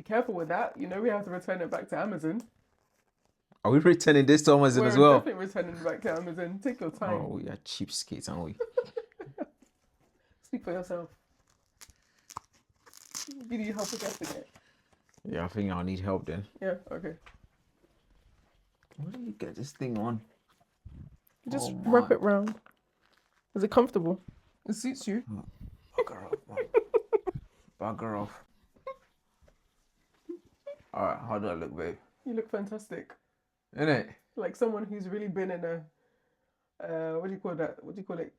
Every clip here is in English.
Be careful with that. You know, we have to return it back to Amazon. Are we returning this to Amazon as We're well? definitely returning it back to Amazon. Take your time. Oh, we are cheapskates, aren't we? Speak for yourself. Do you need help with guessing it? Yeah, I think I'll need help then. Yeah, okay. Where do you get this thing on? Just wrap it round. Is it comfortable? It suits you. Bugger off, man. Bugger off. Alright, how do I look, babe? You look fantastic. Innit? Like someone who's really been in a, what do you call that? What do you call it?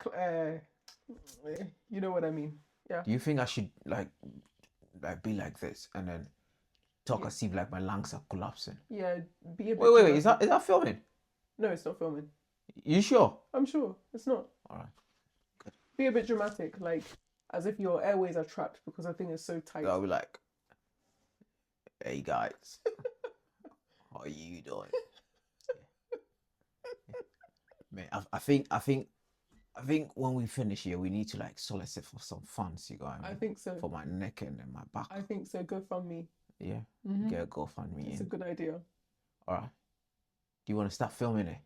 You know what I mean? Yeah. Do you think I should like be like this and then talk as if like my lungs are collapsing? Yeah, be a bit. Wait, is that filming? No, it's not filming. You sure? I'm sure it's not. Alright. Good. Be a bit dramatic, like as if your airways are trapped because the thing is so tight. I'll be like, hey guys, how are you doing? Man, I think when we finish here, we need to like solicit for some funds. You got? I think so. For my neck and then my back. I think so. GoFundMe. Yeah. Get a GoFundMe. It's a good idea. All right. Do you want to start filming it?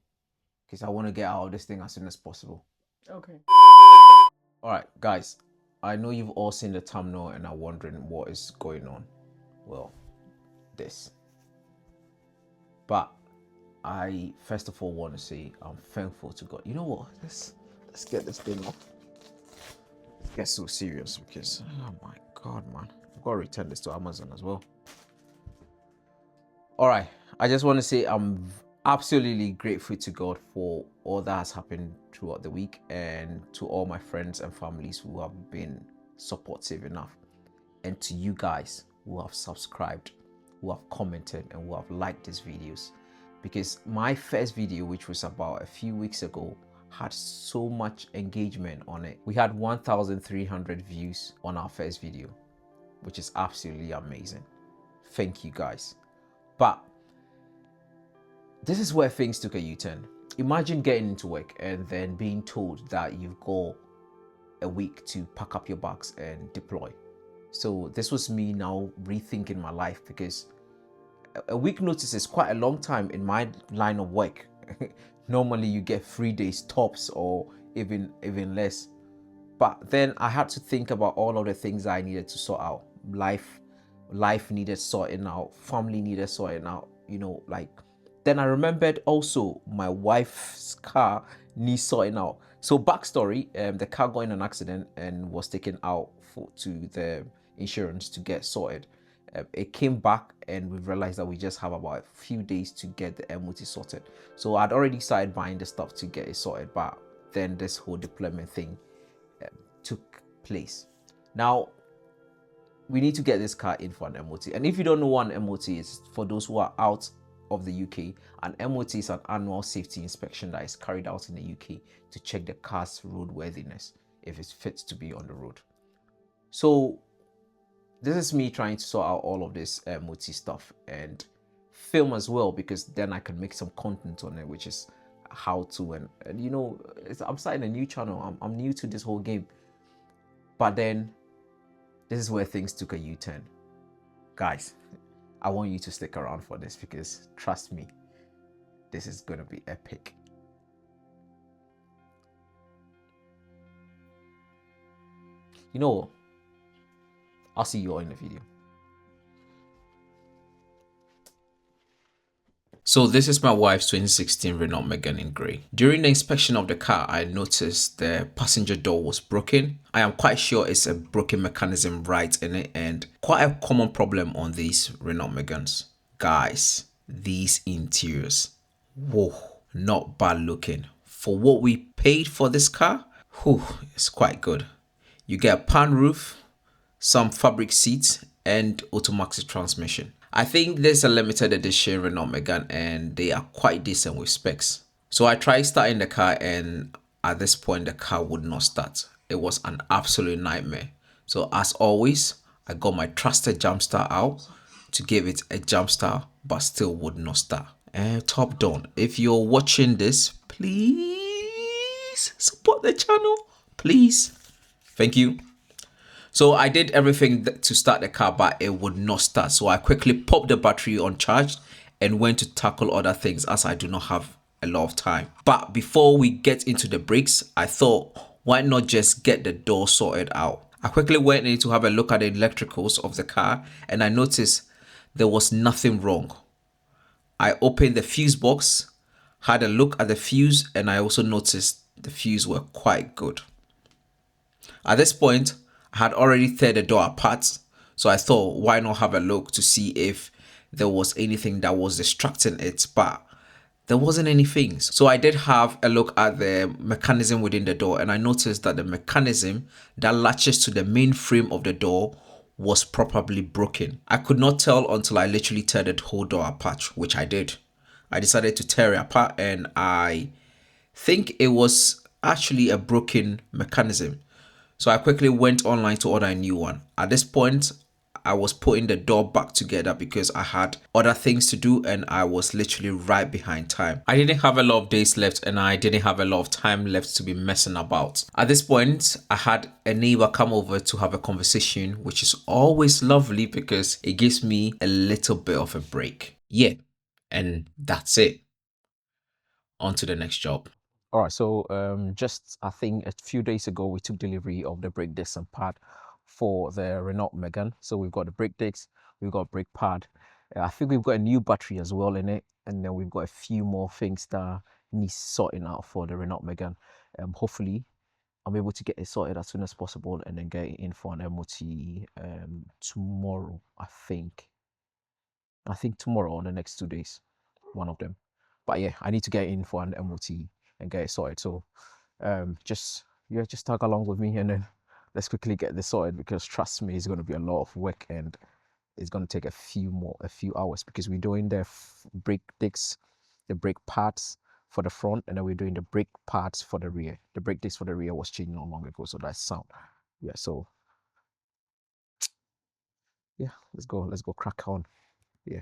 Because I want to get out of this thing as soon as possible. Okay. All right, guys. I know you've all seen the thumbnail and are wondering what is going on. Well, this. But I first of all want to say I'm thankful to God. You know what? Let's get this thing off. Let's get so serious because oh my God, man, I've got to return this to Amazon as well. All right, I just want to say I'm absolutely grateful to God for all that has happened throughout the week and to all my friends and families who have been supportive enough, and to you guys who have subscribed, who have commented, and who have liked these videos. Because my first video, which was about a few weeks ago, had so much engagement on it. We had 1,300 views on our first video, which is absolutely amazing. Thank you guys. But this is where things took a U-turn. Imagine getting into work and then being told that you've got a week to pack up your bags and deploy. So this was me now rethinking my life, because a week notice is quite a long time in my line of work. Normally you get 3 days tops or even less. But then I had to think about all of the things I needed to sort out. Life needed sorting out, family needed sorting out, you know, like. Then I remembered also my wife's car needs sorting out. So backstory, the car got in an accident and was taken out to the insurance to get sorted. It came back and we realized that we just have about a few days to get the MOT sorted. So I'd already started buying the stuff to get it sorted, but then this whole deployment thing took place. Now, we need to get this car in for an MOT. And if you don't know what an MOT is, for those who are out of the UK, an MOT is an annual safety inspection that is carried out in the UK to check the car's roadworthiness, if it's fit to be on the road. So this is me trying to sort out all of this MOT stuff and film as well, because then I can make some content on it, which is how to, and you know, I'm starting a new channel. I'm new to this whole game. But then this is where things took a U-turn. Guys, I want you to stick around for this, because trust me, this is going to be epic. You know what? I'll see you all in the video. So this is my wife's 2016 Renault Megane in grey. During the inspection of the car, I noticed the passenger door was broken. I am quite sure it's a broken mechanism right in it, and quite a common problem on these Renault Meganes. Guys, these interiors, whoa, not bad looking. For what we paid for this car, whew, it's quite good. You get a pan roof, some fabric seats, and automatic transmission. I think there's a limited edition Renault Megane and they are quite decent with specs. So I tried starting the car, and at this point the car would not start. It was an absolute nightmare. So as always, I got my trusted jump start out to give it a jump start, but still would not start. And top down, if you're watching this, please support the channel, please. Thank you. So I did everything to start the car, but it would not start. So I quickly popped the battery on charge and went to tackle other things as I do not have a lot of time. But before we get into the brakes, I thought, why not just get the door sorted out? I quickly went in to have a look at the electricals of the car and I noticed there was nothing wrong. I opened the fuse box, had a look at the fuse, and I also noticed the fuse were quite good. At this point, I had already teared the door apart, so I thought, why not have a look to see if there was anything that was distracting it, but there wasn't anything. So I did have a look at the mechanism within the door, and I noticed that the mechanism that latches to the main frame of the door was probably broken. I could not tell until I literally tear the whole door apart, which I did. I decided to tear it apart, and I think it was actually a broken mechanism. So I quickly went online to order a new one. At this point, I was putting the door back together because I had other things to do and I was literally right behind time. I didn't have a lot of days left and I didn't have a lot of time left to be messing about. At this point, I had a neighbor come over to have a conversation, which is always lovely because it gives me a little bit of a break. Yeah, and that's it. On to the next job. All right, so just I think a few days ago we took delivery of the brake disc and pad for the Renault Megane. So we've got the brake disc, we've got brake pad. I think we've got a new battery as well in it, and then we've got a few more things that need sorting out for the Renault Megane. Hopefully, I'm able to get it sorted as soon as possible and then get it in for an MOT tomorrow. I think tomorrow or the next 2 days, one of them. But yeah, I need to get in for an MOT and get it sorted. So just tag along with me and then let's quickly get this sorted because trust me, it's going to be a lot of work and it's going to take a few hours because we're doing the brake discs, the brake pads for the front, and then we're doing the brake pads for the rear. The brake disc for the rear was changed not long ago, so that's sound. Yeah, so yeah, let's go crack on. Yeah.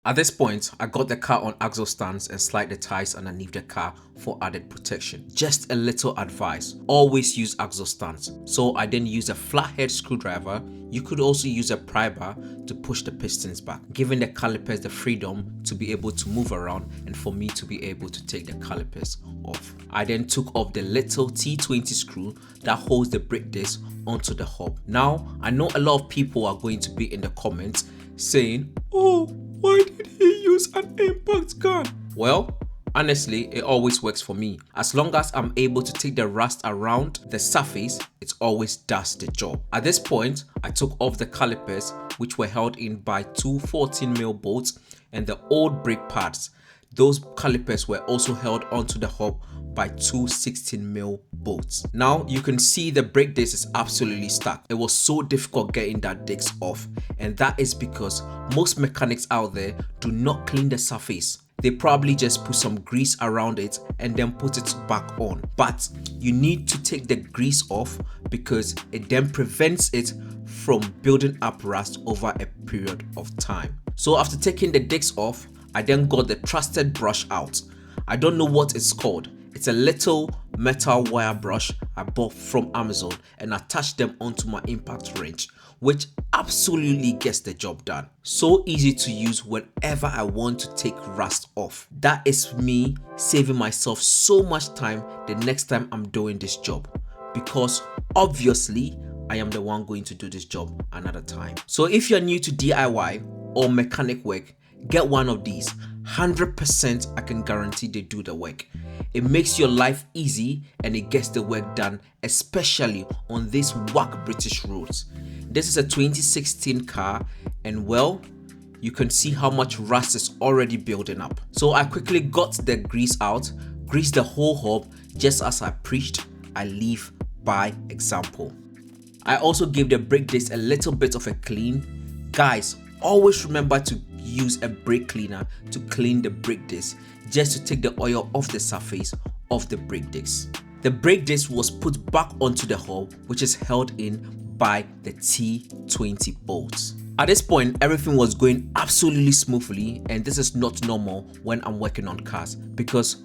At this point, I got the car on axle stands and slide the tires underneath the car for added protection. Just a little advice, always use axle stands. So I then used a flathead screwdriver. You could also use a pry bar to push the pistons back, giving the calipers the freedom to be able to move around and for me to be able to take the calipers off. I then took off the little T20 screw that holds the brake disc onto the hub. Now, I know a lot of people are going to be in the comments saying, oh, why did he use an impact gun? Well, honestly, it always works for me. As long as I'm able to take the rust around the surface, it always does the job. At this point, I took off the calipers, which were held in by two 14mm bolts and the old brake pads. Those calipers were also held onto the hub by two 16mm bolts. Now you can see the brake disc is absolutely stuck. It was so difficult getting that disc off, and that is because most mechanics out there do not clean the surface. They probably just put some grease around it and then put it back on. But you need to take the grease off because it then prevents it from building up rust over a period of time. So after taking the disc off, I then got the trusted brush out. I don't know what it's called. It's a little metal wire brush I bought from Amazon and attached them onto my impact wrench, which absolutely gets the job done. So easy to use whenever I want to take rust off. That is me saving myself so much time the next time I'm doing this job, because obviously I am the one going to do this job another time. So if you're new to DIY or mechanic work, get one of these. 100% I can guarantee they do the work. It makes your life easy and it gets the work done, especially on these whack British roads. This is a 2016 car and well, you can see how much rust is already building up. So I quickly got the grease out, greased the whole hub. Just as I preached, I live by example. I also gave the brake disc a little bit of a clean. Guys, always remember to use a brake cleaner to clean the brake disc, just to take the oil off the surface of the brake disc. The brake disc was put back onto the hub, which is held in by the T20 bolts. At this point, everything was going absolutely smoothly, and this is not normal when I'm working on cars because,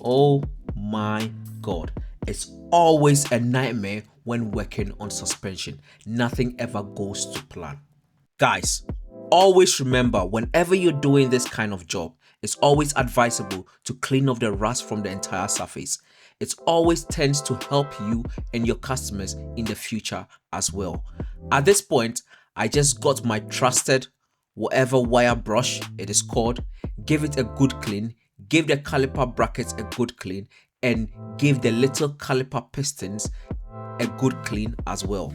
oh my god, it's always a nightmare when working on suspension. Nothing ever goes to plan. Guys, always remember whenever you're doing this kind of job, it's always advisable to clean off the rust from the entire surface. It always tends to help you and your customers in the future as well. At this point, I just got my trusted whatever wire brush it is called, give it a good clean, give the caliper brackets a good clean, and give the little caliper pistons a good clean as well.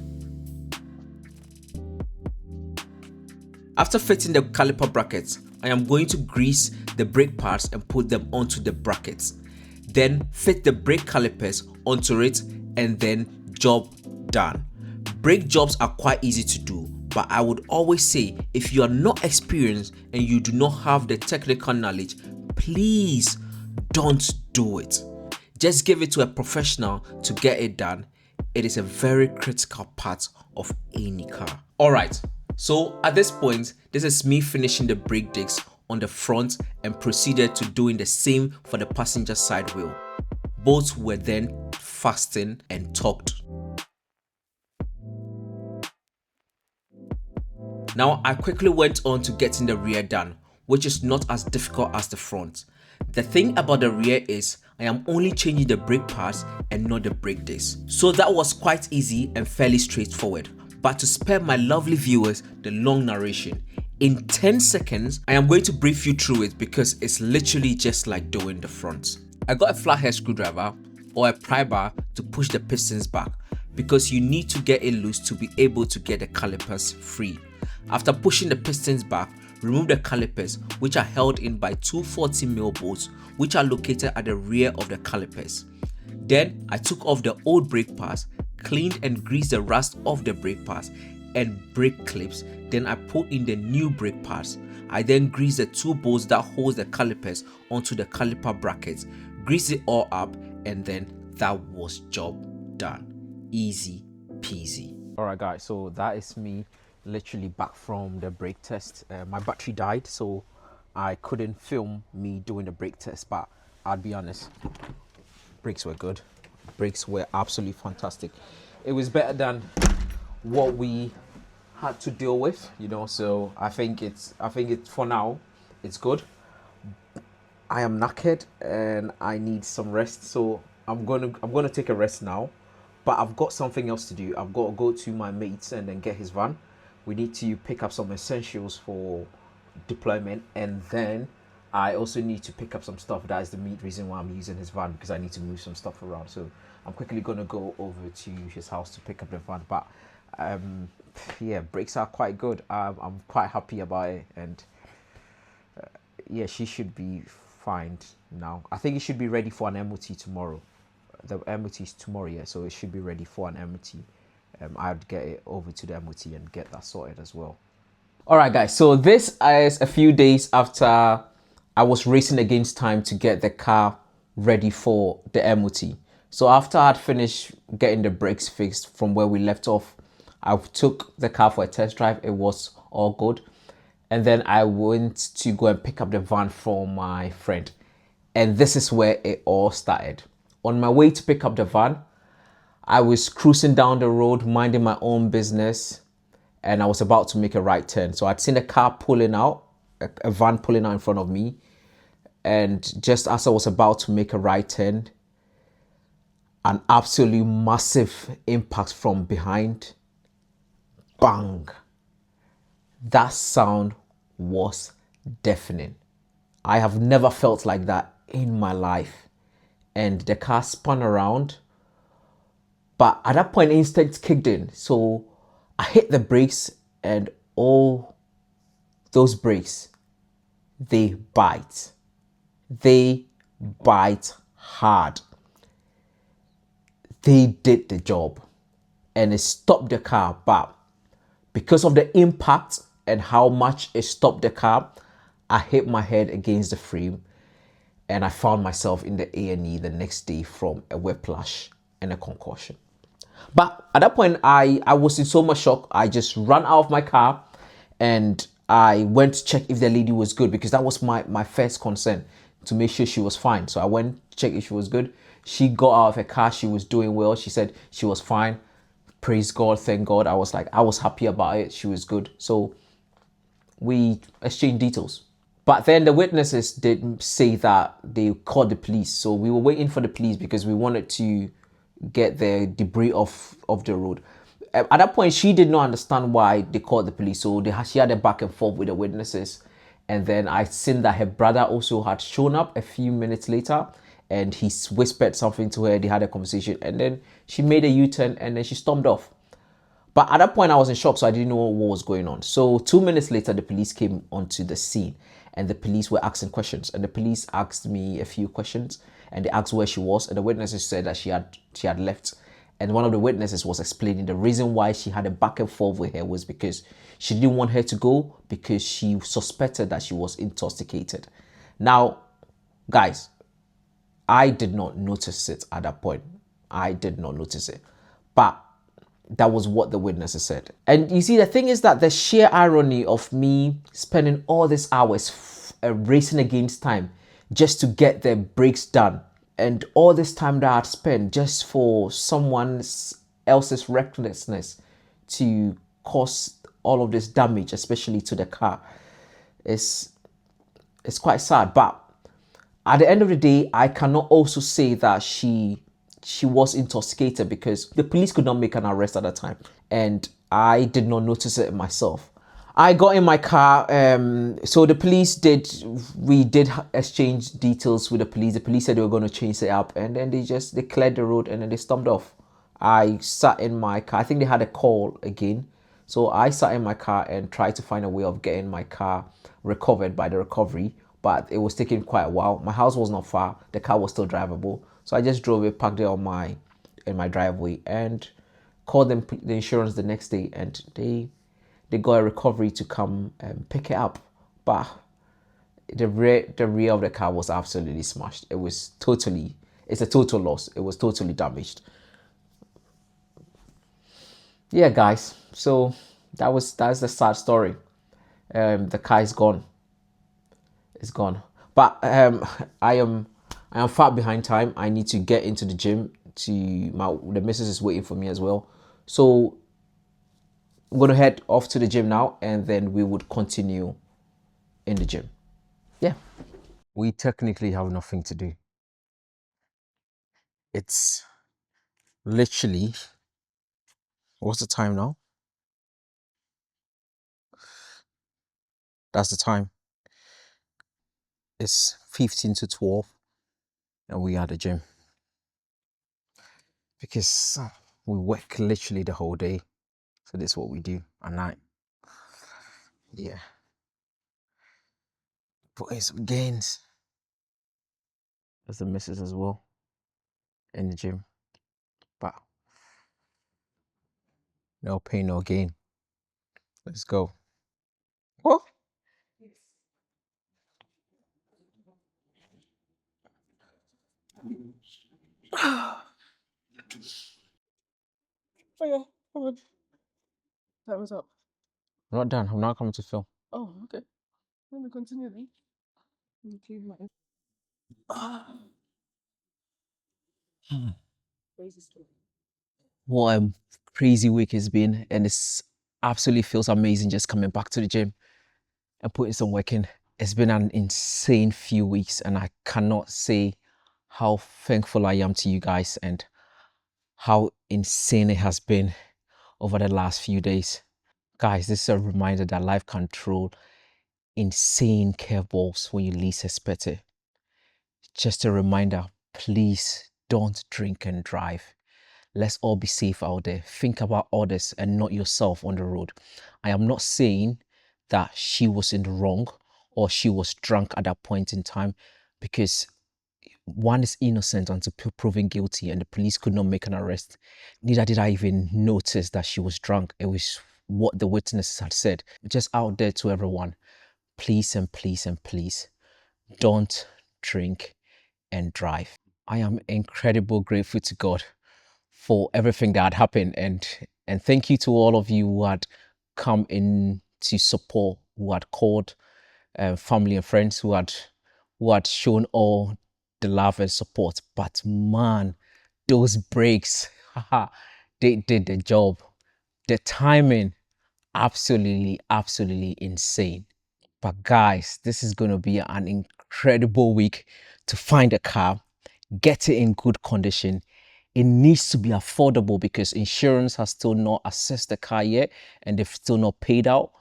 After fitting the caliper brackets, I am going to grease the brake pads and put them onto the brackets. Then fit the brake calipers onto it and then job done. Brake jobs are quite easy to do, but I would always say if you are not experienced and you do not have the technical knowledge, please don't do it. Just give it to a professional to get it done. It is a very critical part of any car. Alright, so at this point, this is me finishing the brake discs on the front and proceeded to doing the same for the passenger side wheel. Both were then fastened and torqued. Now I quickly went on to getting the rear done, which is not as difficult as the front. The thing about the rear is I am only changing the brake pads and not the brake discs. So that was quite easy and fairly straightforward. But to spare my lovely viewers the long narration, in 10 seconds, I am going to brief you through it because it's literally just like doing the front. I got a flathead screwdriver or a pry bar to push the pistons back because you need to get it loose to be able to get the calipers free. After pushing the pistons back, remove the calipers, which are held in by two 40mm bolts which are located at the rear of the calipers. Then I took off the old brake pads, cleaned and greased the rust off the brake pads and brake clips. Then I put in the new brake pads. I then greased the two bolts that hold the calipers onto the caliper brackets, greased it all up, and then that was job done. Easy peasy. Alright guys, so that is me literally back from the brake test. My battery died, so I couldn't film me doing the brake test, but I'll be honest, brakes were good. Brakes were absolutely fantastic. It was better than what we had to deal with, you know, so I think it's for now it's good. I am knackered and I need some rest, so I'm gonna take a rest now, but I've got something else to do. I've got to go to my mate's and then get his van. We need to pick up some essentials for deployment, and then I also need to pick up some stuff. That is the main reason why I'm using his van, because I need to move some stuff around. So I'm quickly gonna go over to his house to pick up the van. But yeah, brakes are quite good. I'm quite happy about it, and yeah, she should be fine now. I think it should be ready for an MOT tomorrow. The MOT is tomorrow, yeah, so it should be ready for an MOT. I'd get it over to the MOT and get that sorted as well. Alright guys, so this is a few days after I was racing against time to get the car ready for the MOT. So after I'd finished getting the brakes fixed from where we left off, I took the car for a test drive. It was all good. And then I went to go and pick up the van from my friend. And this is where it all started. On my way to pick up the van, I was cruising down the road, minding my own business, and I was about to make a right turn. So I'd seen a car pulling out, a van pulling out in front of me. And just as I was about to make a right turn, an absolutely massive impact from behind. Bang! That sound was deafening. I have never felt like that in my life. And the car spun around. But at that point, instinct kicked in. So I hit the brakes, and all those brakes, they bite. They bite hard. They did the job, and it stopped the car. But because of the impact and how much it stopped the car, I hit my head against the frame, and I found myself in the A&E the next day from a whiplash and a concussion. But at that point, I was in so much shock. I just ran out of my car and I went to check if the lady was good, because that was my first concern, to make sure she was fine. So I went to check if she was good. She got out of her car. She was doing well. She said she was fine. praise God, thank God. I was happy about it. She was good. So we exchanged details. But then the witnesses did say that they called the police. So we were waiting for the police because we wanted to get the debris off the road. At that point, she did not understand why they called the police. So she had a back and forth with the witnesses. And then I seen that her brother also had shown up a few minutes later, and he whispered something to her. They had a conversation, and then she made a U-turn and then she stormed off. But at that point, I was in shock, so I didn't know what was going on. So 2 minutes later, the police came onto the scene, and the police were asking questions. And the police asked me a few questions, and they asked where she was. And the witnesses said that she had left. And one of the witnesses was explaining the reason why she had a back and forth with her was because she didn't want her to go because she suspected that she was intoxicated. Now, guys, I did not notice it at that point. I did not notice it. But that was what the witnesses said. And you see, the thing is that the sheer irony of me spending all these hours racing against time just to get the brakes done, and all this time that I'd spent just for someone else's recklessness to cause all of this damage, especially to the car, is it's quite sad. But at the end of the day, I cannot also say that she was intoxicated because the police could not make an arrest at that time, and I did not notice it myself. I got in my car. So the police we did exchange details with the police. The police said they were going to change it up, and then they cleared the road and then they stomped off. I sat in my car. I think they had a call again. So I sat in my car and tried to find a way of getting my car recovered by the recovery, but it was taking quite a while. My house was not far. The car was still drivable. So I just drove it, parked it in my driveway, and called them the insurance the next day, and they got a recovery to come and pick it up. But the rear of the car was absolutely smashed. It's a total loss. It was totally damaged. Yeah, guys. So that's the sad story. The car is gone. It's gone. But I am far behind time. I need to get into the gym. The missus is waiting for me as well. So I'm gonna head off to the gym now, and then we would continue in the gym. Yeah. We technically have nothing to do. It's literally, what's the time now? That's the time. It's 15 to 12, and we are at the gym because we work literally the whole day. So this is what we do at night. Yeah. Putting some gains. There's the missus as well in the gym. But no pain, no gain. Let's go. What? Oh yeah, come on. That was up. I'm not done. I'm not coming to film. Oh, okay. Let me continue then. Okay, my crazy story. What a crazy week it's been, and it's absolutely feels amazing just coming back to the gym and putting some work in. It's been an insane few weeks, and I cannot say how thankful I am to you guys and how insane it has been over the last few days. Guys, this is a reminder that life can throw insane curveballs when you least expect it. Just a reminder, please don't drink and drive. Let's all be safe out there. Think about others and not yourself on the road. I am not saying that she was in the wrong or she was drunk at that point in time, because one is innocent until proven guilty, and the police could not make an arrest. Neither did I even notice that she was drunk. It was what the witnesses had said. Just out there to everyone, please and please and please don't drink and drive. I am incredibly grateful to God for everything that had happened, and thank you to all of you who had come in to support, who had called, family and friends who had shown all the love and support. But man, those breaks, haha, they did the job. The timing, absolutely insane. But guys, this is going to be an incredible week to find a car, get it in good condition. It needs to be affordable because insurance has still not assessed the car yet and they've still not paid out.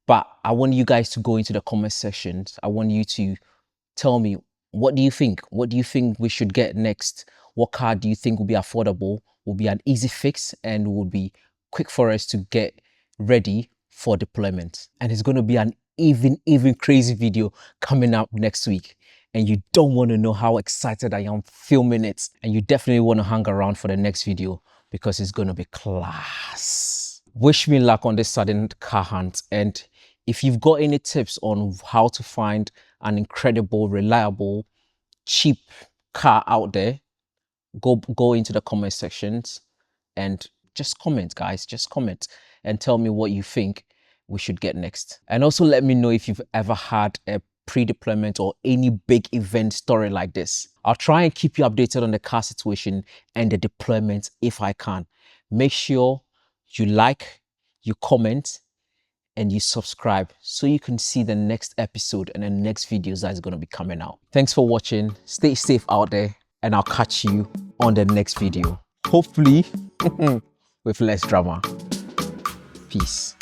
But I want you guys to go into the comment sections. I want you to tell me, what do you think? What do you think we should get next? What car do you think will be affordable, will be an easy fix, and will be quick for us to get ready for deployment? And it's going to be an even crazy video coming up next week. And you don't want to know how excited I am filming it. And you definitely want to hang around for the next video because it's going to be class. Wish me luck on this sudden car hunt. And if you've got any tips on how to find an incredible, reliable, cheap car out there, go into the comment sections and just comment, guys. Just comment and tell me what you think we should get next. And also let me know if you've ever had a pre-deployment or any big event story like this. I'll try and keep you updated on the car situation and the deployment if I can. Make sure you like, you comment, and you subscribe so you can see the next episode and the next videos that is going to be coming out. Thanks for watching. Stay safe out there, and I'll catch you on the next video. Hopefully with less drama. Peace.